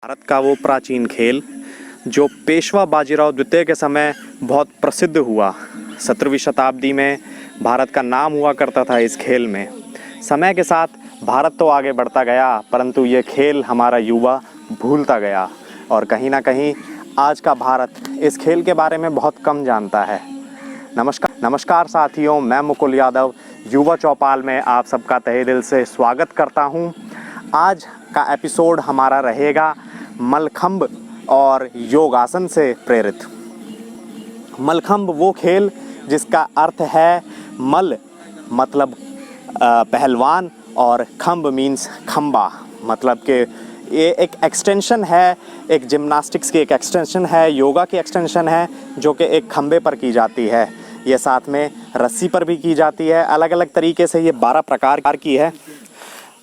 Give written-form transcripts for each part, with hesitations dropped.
भारत का वो प्राचीन खेल जो पेशवा बाजीराव द्वितीय के समय बहुत प्रसिद्ध हुआ। 17वीं शताब्दी में भारत का नाम हुआ करता था इस खेल में। समय के साथ भारत तो आगे बढ़ता गया, परंतु ये खेल हमारा युवा भूलता गया और कहीं ना कहीं आज का भारत इस खेल के बारे में बहुत कम जानता है। नमस्कार साथियों, मैं मुकुल यादव युवा चौपाल में आप सबका तहे दिल से स्वागत करता हूं। आज का एपिसोड हमारा रहेगा मलखंब और योगासन से प्रेरित। मलखंब वो खेल जिसका अर्थ है मल मतलब पहलवान और खंब मीन्स खंबा, मतलब कि ये एक एक्सटेंशन है, एक जिम्नास्टिक्स की एक एक्सटेंशन है, योगा की एक्सटेंशन है जो कि एक खंबे पर की जाती है। ये साथ में रस्सी पर भी की जाती है। अलग अलग तरीके से ये 12 प्रकार की है।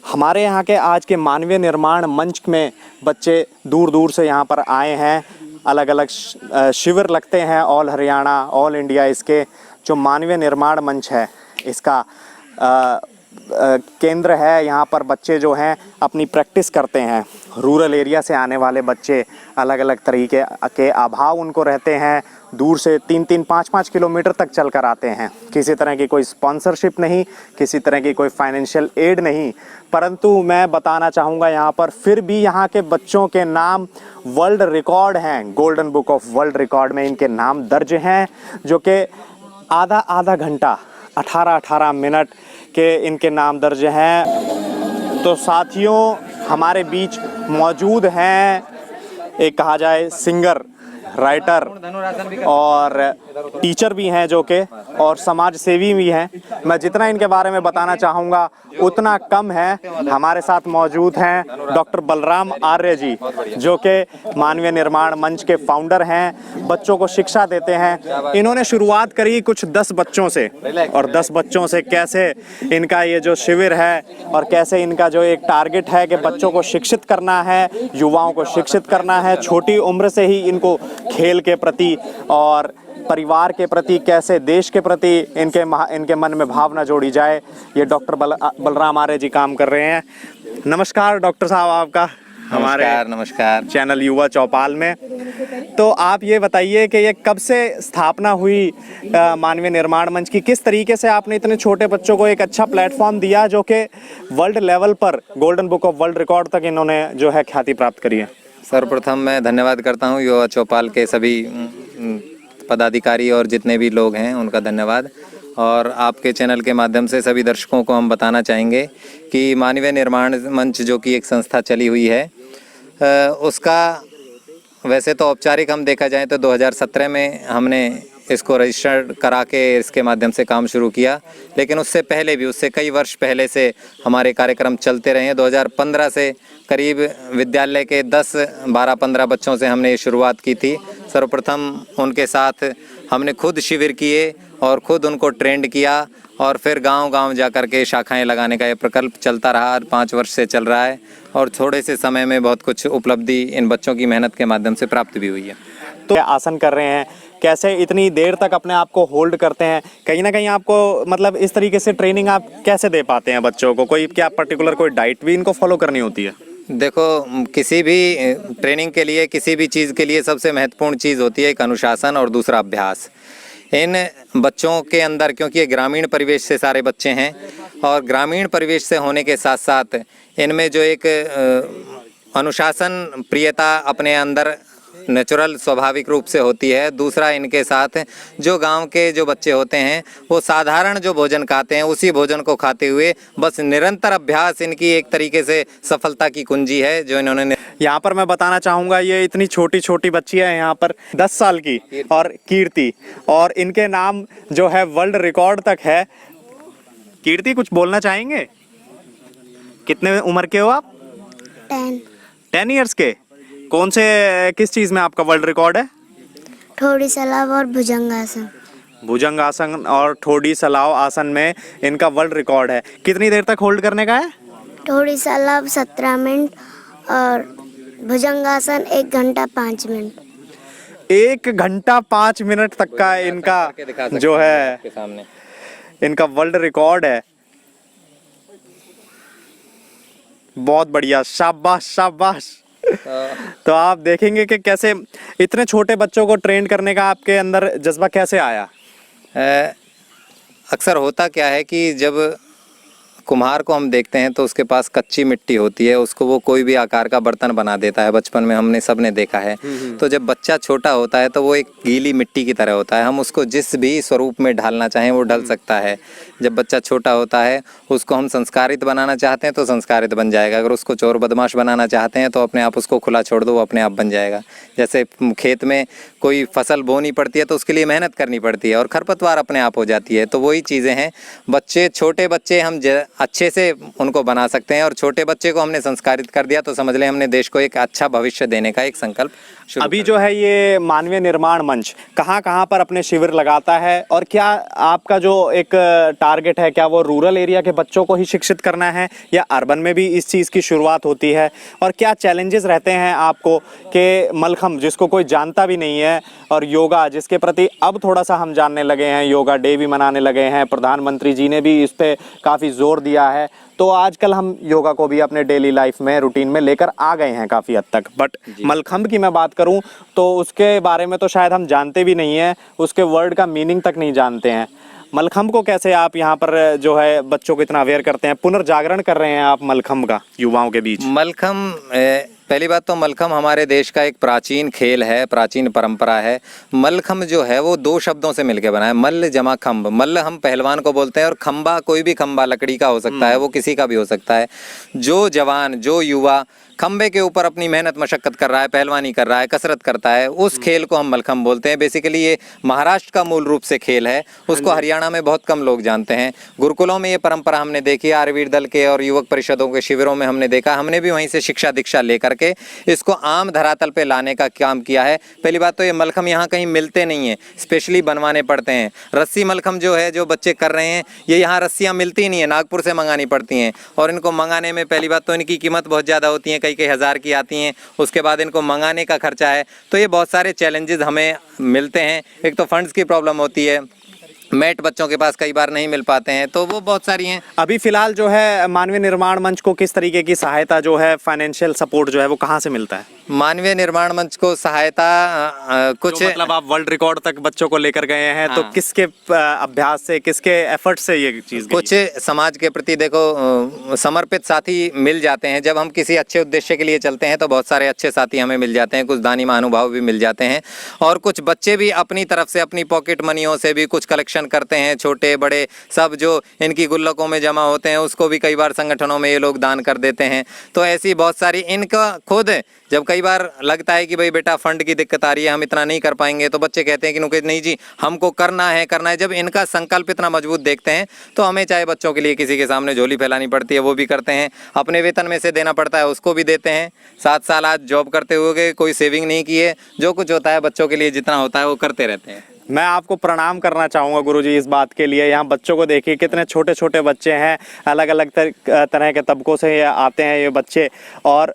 हमारे यहाँ के आज के मानवीय निर्माण मंच में बच्चे दूर दूर से यहाँ पर आए हैं। अलग अलग शिविर लगते हैं ऑल हरियाणा, ऑल इंडिया। इसके जो मानवीय निर्माण मंच है इसका केंद्र है। यहाँ पर बच्चे जो हैं अपनी प्रैक्टिस करते हैं। रूरल एरिया से आने वाले बच्चे, अलग अलग तरीके के अभाव उनको रहते हैं, दूर से 3-3, 5-5 किलोमीटर तक चल कर आते हैं। किसी तरह की कोई स्पॉन्सरशिप नहीं, किसी तरह की कोई फाइनेंशियल एड नहीं, परंतु मैं बताना चाहूँगा यहाँ पर फिर भी यहाँ के बच्चों के नाम वर्ल्ड रिकॉर्ड हैं। Golden book of world record में इनके नाम दर्ज हैं, जो कि आधा घंटा 18 मिनट के इनके नाम दर्ज हैं। तो साथियों, हमारे बीच मौजूद हैं एक कहा जाए सिंगर, राइटर और टीचर भी हैं जो कि और समाज सेवी भी हैं। मैं जितना इनके बारे में बताना चाहूँगा उतना कम है। हमारे साथ मौजूद हैं डॉक्टर बलराम आर्य जी, जो कि मानवीय निर्माण मंच के फाउंडर हैं, बच्चों को शिक्षा देते हैं। इन्होंने शुरुआत करी कुछ 10 बच्चों से, और 10 बच्चों से कैसे इनका ये जो शिविर है और कैसे इनका जो एक टारगेट है कि बच्चों को शिक्षित करना है, युवाओं को शिक्षित करना है। छोटी उम्र से ही इनको खेल के प्रति और परिवार के प्रति, कैसे देश के प्रति इनके मन में भावना जोड़ी जाए, ये डॉक्टर बलराम आर्य जी काम कर रहे हैं। नमस्कार डॉक्टर साहब, आपका हमारे नमस्कार चैनल युवा चौपाल में। तो आप ये बताइए कि ये कब से स्थापना हुई मानवीय निर्माण मंच की? किस तरीके से आपने इतने छोटे बच्चों को एक अच्छा प्लेटफॉर्म दिया जो कि वर्ल्ड लेवल पर golden book of world record तक इन्होंने जो है ख्याति प्राप्त करी है? सर्वप्रथम मैं धन्यवाद करता हूं युवा चौपाल के सभी पदाधिकारी और जितने भी लोग हैं उनका धन्यवाद। और आपके चैनल के माध्यम से सभी दर्शकों को हम बताना चाहेंगे कि मानवीय निर्माण मंच जो कि एक संस्था चली हुई है, उसका वैसे तो औपचारिक हम देखा जाए तो 2017 में हमने इसको रजिस्टर्ड करा के इसके माध्यम से काम शुरू किया, लेकिन उससे पहले भी, उससे कई वर्ष पहले से हमारे कार्यक्रम चलते रहे हैं। 2015 से करीब विद्यालय के 10, 12, 15 बच्चों से हमने ये शुरुआत की थी। सर्वप्रथम उनके साथ हमने खुद शिविर किए और खुद उनको ट्रेंड किया और फिर गांव-गांव जा कर के शाखाएं लगाने का ये प्रकल्प चलता रहा। 5 वर्ष से चल रहा है और थोड़े से समय में बहुत कुछ उपलब्धि इन बच्चों की मेहनत के माध्यम से प्राप्त भी हुई है। तो आसन कर रहे हैं, कैसे इतनी देर तक अपने आप को होल्ड करते हैं? कहीं ना कहीं आपको मतलब इस तरीके से ट्रेनिंग आप कैसे दे पाते हैं बच्चों को? कोई क्या पर्टिकुलर कोई डाइट भी इनको फॉलो करनी होती है? देखो, किसी भी ट्रेनिंग के लिए, किसी भी चीज़ के लिए सबसे महत्वपूर्ण चीज़ होती है एक अनुशासन और दूसरा अभ्यास। इन बच्चों के अंदर, क्योंकि ये ग्रामीण परिवेश से सारे बच्चे हैं और ग्रामीण परिवेश से होने के साथ साथ इनमें जो एक अनुशासन प्रियता अपने अंदर नेचुरल स्वाभाविक रूप से होती है। दूसरा, इनके साथ जो गांव के जो बच्चे होते हैं वो साधारण जो भोजन खाते हैं उसी भोजन को खाते हुए बस निरंतर अभ्यास इनकी एक तरीके से सफलता की कुंजी है जो इन्होंने। यहाँ पर मैं बताना चाहूँगा, ये इतनी छोटी छोटी बच्ची है यहाँ पर 10 साल की, और कीर्ति, और इनके नाम जो है वर्ल्ड रिकॉर्ड तक है। कीर्ति, कुछ बोलना चाहेंगे? कितने उम्र के हो आप? 10 ईयर्स के। कौन से, किस चीज़ में आपका वर्ल्ड रिकॉर्ड है? ठोड़ी सलाव और भुजंगासन। भुजंगासन और ठोड़ी सलाव आसन में इनका वर्ल्ड रिकॉर्ड है। कितनी देर तक होल्ड करने का है? ठोड़ी सलाव 17 मिनट और भुजंगासन 1 घंटा 5 मिनट। 1 घंटा 5 मिनट तक का इनका जो है इनका वर्ल्ड रिकॉर्ड है। बहुत बढ़िया, शाबाश शाबाश। तो आप देखेंगे कि कैसे इतने छोटे बच्चों को ट्रेन करने का आपके अंदर जज्बा कैसे आया? अक्सर होता क्या है कि जब कुम्हार को हम देखते हैं तो उसके पास कच्ची मिट्टी होती है, उसको वो कोई भी आकार का बर्तन बना देता है। बचपन में हमने सबने देखा है। तो जब बच्चा छोटा होता है तो वो एक गीली मिट्टी की तरह होता है, हम उसको जिस भी स्वरूप में ढालना चाहें वो ढल सकता है। जब बच्चा छोटा होता है उसको हम संस्कारित बनाना चाहते हैं तो संस्कारित बन जाएगा, अगर उसको चोर बदमाश बनाना चाहते हैं तो अपने आप उसको खुला छोड़ दो, वो अपने आप बन जाएगा। जैसे खेत में कोई फसल बोनी पड़ती है तो उसके लिए मेहनत करनी पड़ती है और खरपतवार अपने आप हो जाती है। तो वही चीज़ें हैं, बच्चे छोटे बच्चे हम अच्छे से उनको बना सकते हैं और छोटे बच्चे को हमने संस्कारित कर दिया तो समझ लें हमने देश को एक अच्छा भविष्य देने का एक संकल्प शुरू अभी जो है ये मानवीय निर्माण मंच कहाँ कहाँ पर अपने शिविर लगाता है और क्या आपका जो एक टारगेट है क्या वो रूरल एरिया के बच्चों को ही शिक्षित करना है या अर्बन में भी इस चीज़ की शुरुआत होती है? और क्या चैलेंजेस रहते हैं आपको कि मलखम्ब जिसको कोई जानता भी नहीं है और योगा जिसके प्रति अब थोड़ा सा हम जानने लगे हैं, योगा डे भी मनाने लगे हैं, प्रधानमंत्री जी ने भी इस पर काफ़ी जोर दिया है, तो आजकल हम योगा को भी अपने डेली लाइफ में रूटीन में लेकर आ गए हैं काफ़ी हद तक। बट मलखम्ब की मैं बात करूं तो उसके बारे में तो शायद हम जानते भी नहीं हैं, उसके वर्ड का मीनिंग तक नहीं जानते हैं। मलखम्ब को कैसे आप यहाँ पर जो है बच्चों को इतना अवेयर करते हैं, पुनर्जागरण कर रहे हैं आप मलखम्ब का युवाओं के बीच? मलखम्ब पहली बात तो मलखम्ब हमारे देश का एक प्राचीन खेल है, प्राचीन परंपरा है। मलखम्ब जो है वो दो शब्दों से मिलकर बना है, मल्ल जमा खम्ब। मल्ल हम पहलवान को बोलते हैं और खम्बा कोई भी खम्बा लकड़ी का हो सकता है, वो किसी का भी हो सकता है। जो जवान जो युवा खम्बे के ऊपर अपनी मेहनत मशक्कत कर रहा है, पहलवानी कर रहा है, कसरत करता है, उस खेल को हम मलखम्ब बोलते हैं। बेसिकली ये महाराष्ट्र का मूल रूप से खेल है, उसको हरियाणा में बहुत कम लोग जानते हैं। गुरुकुलों में ये परंपरा हमने देखी, आर्यवीर दल के और युवक परिषदों के शिविरों में हमने देखा, हमने भी वहीं से शिक्षा दीक्षा लेकर के इसको आम धरातल पे लाने का काम किया है। पहली बात तो ये मलखम्ब यहाँ कहीं मिलते नहीं है, स्पेशली बनवाने पड़ते हैं। रस्सी मलखम्ब जो है जो बच्चे कर रहे हैं ये यहाँ रस्सियाँ मिलती नहीं है, नागपुर से मंगानी पड़ती हैं और इनको मंगाने में पहली बात तो इनकी कीमत बहुत ज़्यादा होती है, कई कई हज़ार की आती हैं, उसके बाद इनको मंगाने का खर्चा है। तो ये बहुत सारे चैलेंजेस हमें मिलते हैं। एक तो फंड्स की प्रॉब्लम होती है, मैट बच्चों के पास कई बार नहीं मिल पाते हैं, तो वो बहुत सारी हैं। अभी फिलहाल जो है मानवीय निर्माण मंच को किस तरीके की सहायता जो है, फाइनेंशियल सपोर्ट जो है वो कहाँ से मिलता है? मानवीय निर्माण मंच को सहायता कुछ मतलब आप वर्ल्ड रिकॉर्ड तक बच्चों को लेकर गए हैं, तो किसके अभ्यास से, किसके एफर्ट से ये चीज़? कुछ समाज के प्रति देखो समर्पित साथी मिल जाते हैं। जब हम किसी अच्छे उद्देश्य के लिए चलते हैं तो बहुत सारे अच्छे साथी हमें मिल जाते हैं, कुछ दानी महानुभाव भी मिल जाते हैं और कुछ बच्चे भी अपनी तरफ से अपनी पॉकेट मनियों से भी कुछ कलेक्शन करते हैं, छोटे बड़े सब जो इनकी गुल्लकों में जमा होते हैं उसको भी कई बार संगठनों में ये लोग दान कर देते हैं। तो ऐसी बहुत सारी इनका खुद जब कई बार लगता है कि भाई बेटा फंड की दिक्कत आ रही है, हम इतना नहीं कर पाएंगे, तो बच्चे कहते हैं कि नहीं जी हमको करना है करना है। जब इनका संकल्प इतना मजबूत देखते हैं तो हमें चाहे बच्चों के लिए किसी के सामने झोली फैलानी पड़ती है वो भी करते हैं, अपने वेतन में से देना पड़ता है उसको भी देते हैं। 7 साल आज जॉब करते हुए कोई सेविंग नहीं की है, जो कुछ होता है बच्चों के लिए जितना होता है वो करते रहते हैं। मैं आपको प्रणाम करना चाहूँगा गुरुजी इस बात के लिए। यहाँ बच्चों को देखिए कितने छोटे छोटे बच्चे हैं, अलग अलग तरह के तबकों से आते हैं ये बच्चे और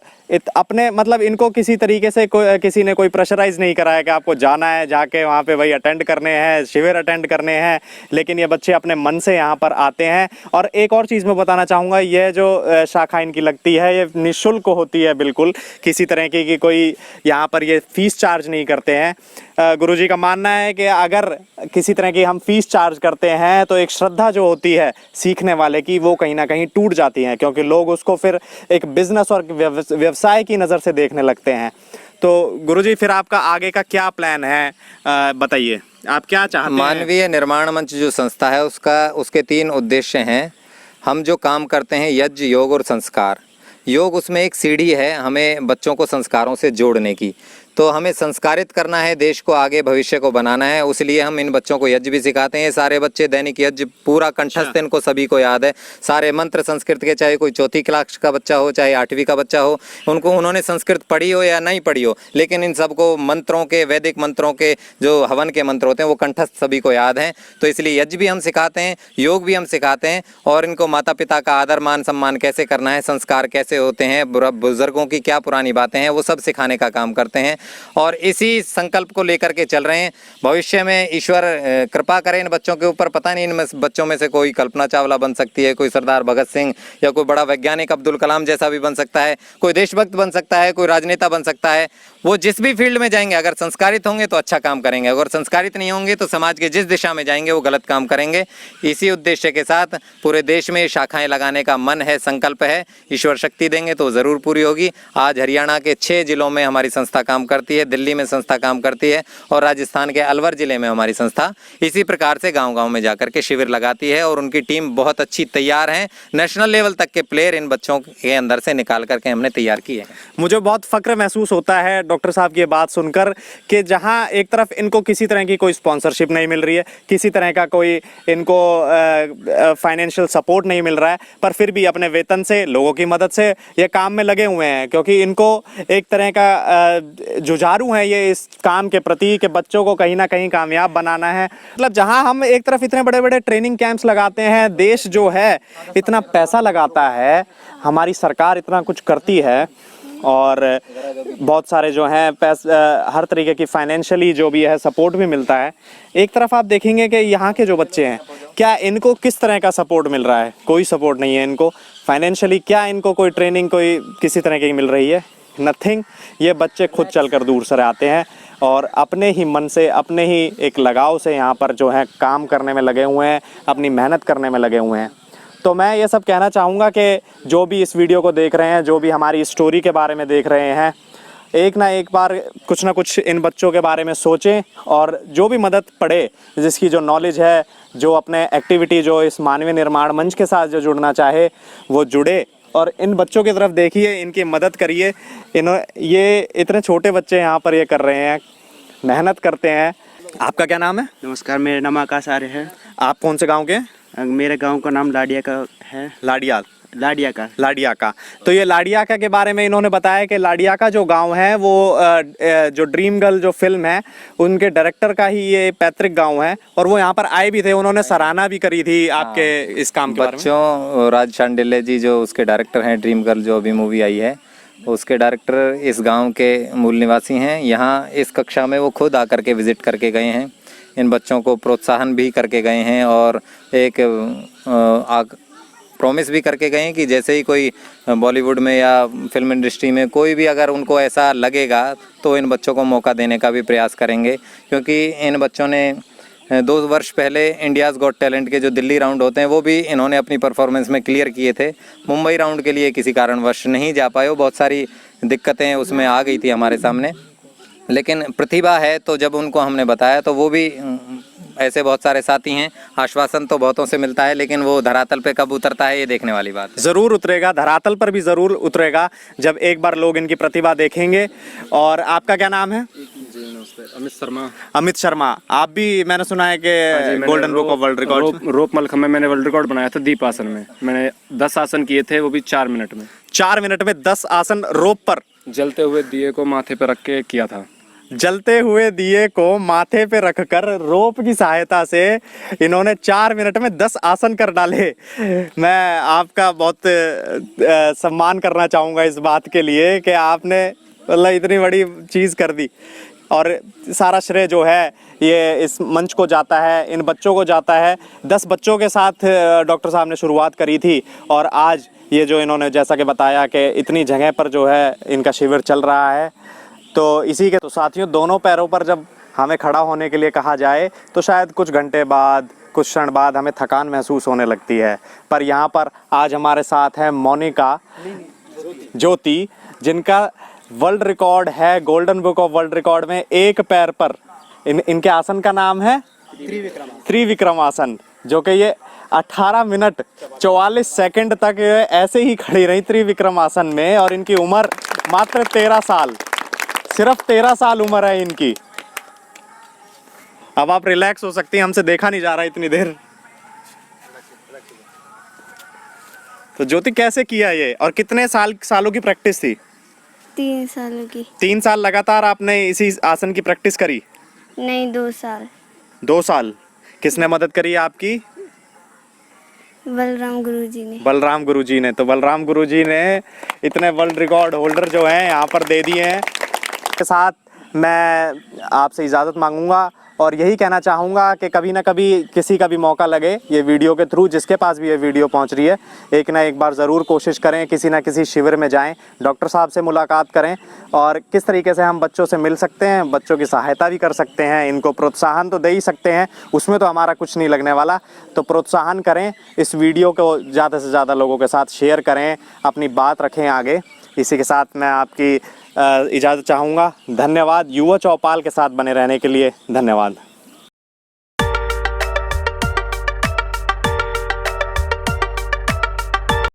अपने मतलब इनको किसी तरीके से किसी ने कोई प्रेशराइज नहीं कराया कि आपको जाना है जाके वहाँ पे भाई अटेंड करने हैं, शिविर अटेंड करने हैं, लेकिन ये बच्चे अपने मन से यहाँ पर आते हैं। और एक और चीज़ मैं बताना चाहूँगा, यह जो शाखा इनकी लगती है ये निःशुल्क होती है, बिल्कुल किसी तरह की कोई यहाँ पर ये फीस चार्ज नहीं करते हैं। गुरुजी का मानना है कि अगर किसी तरह की हम फीस चार्ज करते हैं तो एक श्रद्धा जो होती है सीखने वाले की वो कहीं ना कहीं टूट जाती है, क्योंकि लोग उसको फिर एक बिजनेस और व्यवसाय की नज़र से देखने लगते हैं। तो गुरुजी फिर आपका आगे का क्या प्लान है, बताइए आप क्या चाहते हैं? मानवीय निर्माण मंच जो संस्था है उसके 3 उद्देश्य हैं। हम जो काम करते हैं यज्ञ, योग और संस्कार। योग उसमें एक सीढ़ी है हमें बच्चों को संस्कारों से जोड़ने की, तो हमें संस्कारित करना है, देश को आगे भविष्य को बनाना है, उसलिए हम इन बच्चों को यज्ञ भी सिखाते हैं। सारे बच्चे दैनिक यज्ञ पूरा कंठस्थ इनको सभी को याद है, सारे मंत्र संस्कृत के, चाहे कोई 4th क्लास का बच्चा हो चाहे 8वीं का बच्चा हो, उन्होंने संस्कृत पढ़ी हो या नहीं पढ़ी हो, लेकिन इन सबको मंत्रों के, वैदिक मंत्रों के जो हवन के मंत्र होते हैं वो कंठस्थ सभी को याद हैं। तो इसलिए यज्ञ भी हम सिखाते हैं, योग भी हम सिखाते हैं और इनको माता पिता का आदर मान सम्मान कैसे करना है, संस्कार कैसे होते हैं, बुजुर्गों की क्या पुरानी बातें हैं वो सब सिखाने का काम करते हैं। और इसी संकल्प को लेकर के चल रहे हैं। भविष्य में ईश्वर कृपा करें इन बच्चों के ऊपर। पता नहीं इन बच्चों में से कोई कल्पना चावला बन सकती है, कोई सरदार भगत सिंह या कोई बड़ा वैज्ञानिक अब्दुल कलाम जैसा भी बन सकता है, कोई देशभक्त बन सकता है, कोई राजनेता बन सकता है। वो जिस भी फील्ड में जाएंगे, अगर संस्कारित होंगे तो अच्छा काम करेंगे, अगर संस्कारित नहीं होंगे तो समाज के जिस दिशा में जाएंगे वो गलत काम करेंगे। इसी उद्देश्य के साथ पूरे देश में शाखाएं लगाने का मन है, संकल्प है। ईश्वर शक्ति देंगे तो ज़रूर पूरी होगी। आज हरियाणा के 6 जिलों में हमारी संस्था काम करती है, दिल्ली में संस्था काम करती है और राजस्थान के अलवर जिले में हमारी संस्था इसी प्रकार से गांव-गांव में जाकर के शिविर लगाती है और उनकी टीम बहुत अच्छी तैयार है। नेशनल लेवल तक के प्लेयर इन बच्चों के अंदर से निकाल करके हमने तैयार किए हैं। मुझे बहुत फ़क्र महसूस होता है डॉक्टर साहब की ये बात सुनकर कि जहां एक तरफ इनको किसी तरह की कोई स्पॉन्सरशिप नहीं मिल रही है, किसी तरह का कोई इनको फाइनेंशियल सपोर्ट नहीं मिल रहा है, पर फिर भी अपने वेतन से, लोगों की मदद से ये काम में लगे हुए हैं, क्योंकि इनको एक तरह का जुझारू है ये इस काम के प्रति कि बच्चों को कहीं ना कहीं कामयाब बनाना है। मतलब जहां हम एक तरफ इतने बड़े बड़े ट्रेनिंग कैंप्स लगाते हैं, देश जो है इतना पैसा लगाता है, हमारी सरकार इतना कुछ करती है और बहुत सारे जो हैं हर तरीके की फाइनेंशियली जो भी है सपोर्ट भी मिलता है। एक तरफ आप देखेंगे कि यहाँ के जो बच्चे हैं, क्या इनको किस तरह का सपोर्ट मिल रहा है? कोई सपोर्ट नहीं है इनको फाइनेंशियली। क्या इनको कोई ट्रेनिंग कोई किसी तरह की मिल रही है? नथिंग। ये बच्चे खुद चलकर दूर से आते हैं और अपने ही मन से, अपने ही एक लगाव से यहाँ पर जो है काम करने में लगे हुए हैं, अपनी मेहनत करने में लगे हुए हैं। तो मैं ये सब कहना चाहूँगा कि जो भी इस वीडियो को देख रहे हैं, जो भी हमारी स्टोरी के बारे में देख रहे हैं, एक ना एक बार कुछ ना कुछ इन बच्चों के बारे में सोचें और जो भी मदद पड़े, जिसकी जो नॉलेज है, जो अपने एक्टिविटी, जो इस मानवीय निर्माण मंच के साथ जो जुड़ना चाहे वो जुड़े और इन बच्चों की तरफ देखिए, इनकी मदद करिए। ये इतने छोटे बच्चे यहाँ पर ये कर रहे हैं, मेहनत करते हैं। आपका क्या नाम है? नमस्कार, मेरा नाम आकाश आर्य है। आप कौन से गाँव के हैं? मेरे गांव का नाम लाडिया का है। लाडिया का। तो ये लाडियाका के बारे में इन्होंने बताया कि लाडियाका जो गांव है वो जो ड्रीम गर्ल जो फिल्म है उनके डायरेक्टर का ही ये पैतृक गांव है और वो यहाँ पर आए भी थे, उन्होंने सराहना भी करी थी आपके इस काम के बारे में। बच्चों, राज शांडिल्य जी जो उसके डायरेक्टर हैं, ड्रीम गर्ल जो अभी मूवी आई है, उसके डायरेक्टर इस गांव के मूल निवासी हैं। यहाँ इस कक्षा में वो खुद आकर के विज़िट करके गए हैं, इन बच्चों को प्रोत्साहन भी करके गए हैं और एक प्रॉमिस भी करके गए हैं कि जैसे ही कोई बॉलीवुड में या फिल्म इंडस्ट्री में कोई भी अगर उनको ऐसा लगेगा तो इन बच्चों को मौका देने का भी प्रयास करेंगे। क्योंकि इन बच्चों ने 2 वर्ष पहले इंडियाज़ गॉट टैलेंट के जो दिल्ली राउंड होते हैं वो भी इन्होंने अपनी परफॉर्मेंस में क्लियर किए थे। मुंबई राउंड के लिए किसी कारणवश नहीं जा पाए, वो बहुत सारी दिक्कतें उसमें आ गई थी हमारे सामने, लेकिन प्रतिभा है तो जब उनको हमने बताया तो वो भी, ऐसे बहुत सारे साथी हैं, आश्वासन तो बहुतों से मिलता है लेकिन वो धरातल पे कब उतरता है ये देखने वाली बात है। ज़रूर उतरेगा, धरातल पर भी ज़रूर उतरेगा जब एक बार लोग इनकी प्रतिभा देखेंगे। और आपका क्या नाम है? अमित शर्मा। आप भी, मैंने सुना है कि golden book of world record, rope mallakhamb में मैंने वर्ल्ड रिकॉर्ड बनाया था दीप आसन में। मैंने 10 आसन किए थे, वो भी 4 मिनट में। 4 मिनट में 10 आसन रोप पर जलते हुए दिए को माथे पर रख के किया था। जलते हुए दिए को माथे पे रखकर रोप की सहायता से इन्होंने 4 मिनट में 10 आसन कर डाले। मैं आपका बहुत सम्मान करना चाहूँगा इस बात के लिए कि आपने मतलब इतनी बड़ी चीज़ कर दी और सारा श्रेय जो है ये इस मंच को जाता है, इन बच्चों को जाता है। 10 बच्चों के साथ डॉक्टर साहब ने शुरुआत करी थी और आज ये जो इन्होंने जैसा कि बताया कि इतनी जगह पर जो है इनका शिविर चल रहा है। तो इसी के तो साथियों, दोनों पैरों पर जब हमें खड़ा होने के लिए कहा जाए तो शायद कुछ घंटे बाद, कुछ क्षण बाद हमें थकान महसूस होने लगती है, पर यहाँ पर आज हमारे साथ है मोनिका ज्योति, जिनका वर्ल्ड रिकॉर्ड है golden book of world record में एक पैर पर। इनके आसन का नाम है त्रिविक्रम आसन, जो कि ये 18 मिनट 44 सेकंड तक ऐसे ही खड़ी रही त्रिविक्रम आसन में और इनकी उम्र मात्र 13 साल, सिर्फ 13 साल उम्र है इनकी। अब आप रिलैक्स हो सकती हैं, हमसे देखा नहीं जा रहा इतनी देर। तो ज्योति कैसे किया ये और कितने सालों की प्रैक्टिस थी? 3 सालों की। 3 साल लगातार आपने इसी आसन की प्रैक्टिस करी? नहीं, 2 साल। 2 साल। किसने मदद करी आपकी? बलराम गुरुजी ने। बलराम गुरुजी ने। तो बलराम गुरुजी ने इतने वर्ल्ड रिकॉर्ड होल्डर जो हैं यहाँ पर दे दिए हैं। के साथ मैं आपसे इजाज़त मांगूंगा और यही कहना चाहूँगा कि कभी ना कभी किसी का भी मौका लगे ये वीडियो के थ्रू, जिसके पास भी ये वीडियो पहुँच रही है, एक ना एक बार ज़रूर कोशिश करें, किसी ना किसी शिविर में जाएं, डॉक्टर साहब से मुलाकात करें और किस तरीके से हम बच्चों से मिल सकते हैं, बच्चों की सहायता भी कर सकते हैं, इनको प्रोत्साहन तो दे ही सकते हैं, उसमें तो हमारा कुछ नहीं लगने वाला। तो प्रोत्साहन करें, इस वीडियो को ज़्यादा से ज़्यादा लोगों के साथ शेयर करें, अपनी बात रखें आगे। इसी के साथ मैं आपकी इजाज़त चाहूँगा। धन्यवाद। युवा चौपाल के साथ बने रहने के लिए धन्यवाद।